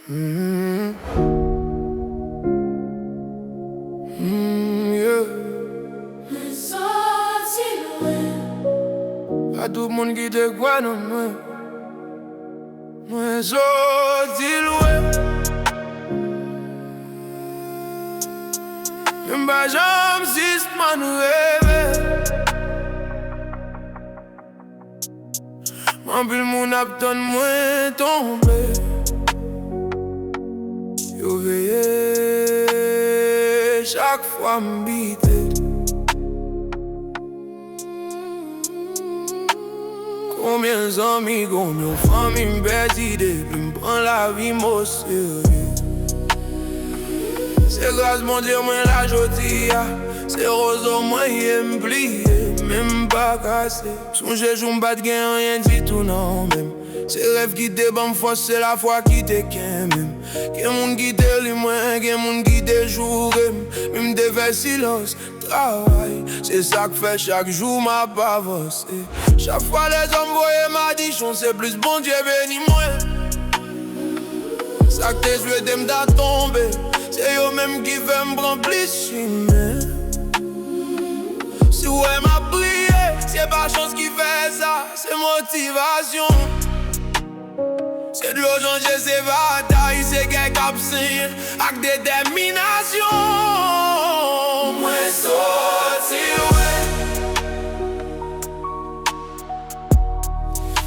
Mm-hmm. Yeah. Pas tout le monde qui te croit, non, moi sorti loin. Même pas j'aime si ce man rêve. Moi plus le monde attend moi tomber. Yo veillé chaque fois m'bite. Combien d'amis, combien de familles m'perdent depuis m'prend la vie m'au sérieux. C'est grâce mon Dieu moi la jodia. C'est rose au moins y'aime plié, même pas cassé. Songe jour m'pas de gain rien dit tout non même. C'est rêve qui te ban force, c'est la foi qui te qu'aime même. Qu'un monde qui te lit moins, qu'un monde qui te joue même te fait silence, travail. C'est ça que fait chaque jour ma pavancée. Chaque fois les hommes voyaient ma dichon, c'est plus bon Dieu béni moi. Ça que tes yeux t'aiment d'à tomber. C'est eux même qui fait m'prendre plus chimé. Si ouais m'a prié, c'est pas chance qui fait ça, c'est motivation. C'est de l'eau changer ses batailles, c'est qu'un capsule avec détermination. Moi sorti ouais.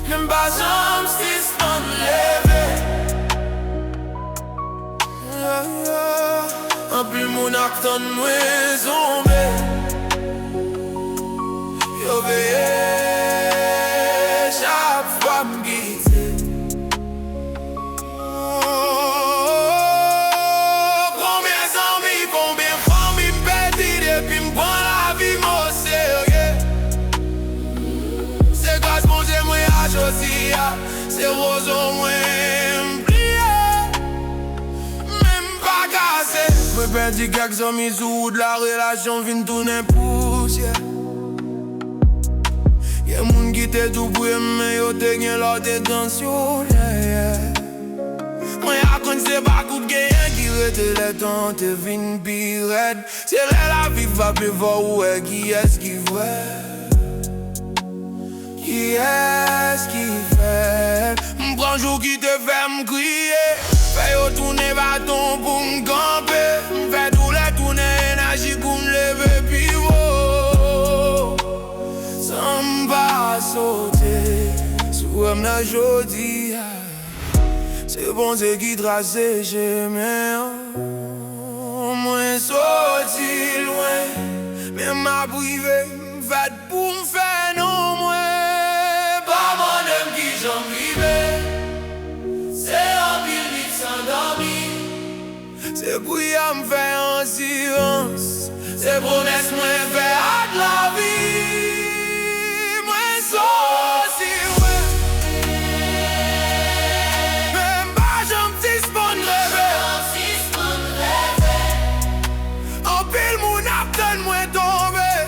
Même pas j'aime si c'est lever. Un plus mon acte en moi zombie. Yo veillé chaque fois m'guider. Combien d'amis, combien de familles m'perdent depuis m'prend la vie m'au sérieux. C'est grâce mon Dieu moi a choisi. C'est rose au moins m'plié, même pas cassé. Moi perdu quelques amis sous de la relation vient tourner poussière. Y'a moun qui te tout pour aimer, yo te gen la détention, yeah. Moi y'a quand c'est pas coup de gain qui rete le temps te vin pirate. C'est là la vie va plus fort, ouais, qui est-ce qui vrai? Qui est-ce qui fait? M'prend jour qui te fait m'crier. Fais yo tourner bâton pour m'camper. M'fait tout les tourner énergie pour m'lever pivot. Sans m'pas sauter sous la jodi. C'est bon c'est qui trace chemin. Moi sorti loin. Mais ma privée m'fait pour m'faire non moins. Pas mon homme qui j'en vivais. C'est un pile sans dormir. C'est pour y me faire en silence. C'est promesse moi faire de la vie. Moi sorti ouais. Même pas j'en petit spawn rêver. En pile mon abdon moi tomber.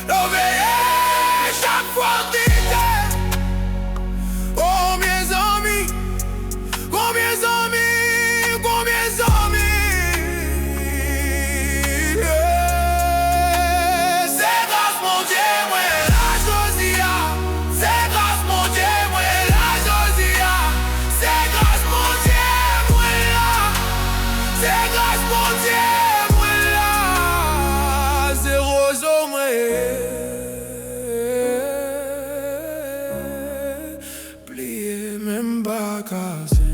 L'oveiller chaque fois t'étais. Combien d'amis, combien d'amis, combien d'amis, yeah. C'est grâce mon Dieu, moi la josia. C'est grâce mon Dieu, moi la josia. C'est grâce mon Dieu, moi là. C'est grâce mon Dieu, moi là. C'est rose au moi. Plié même pas cassé.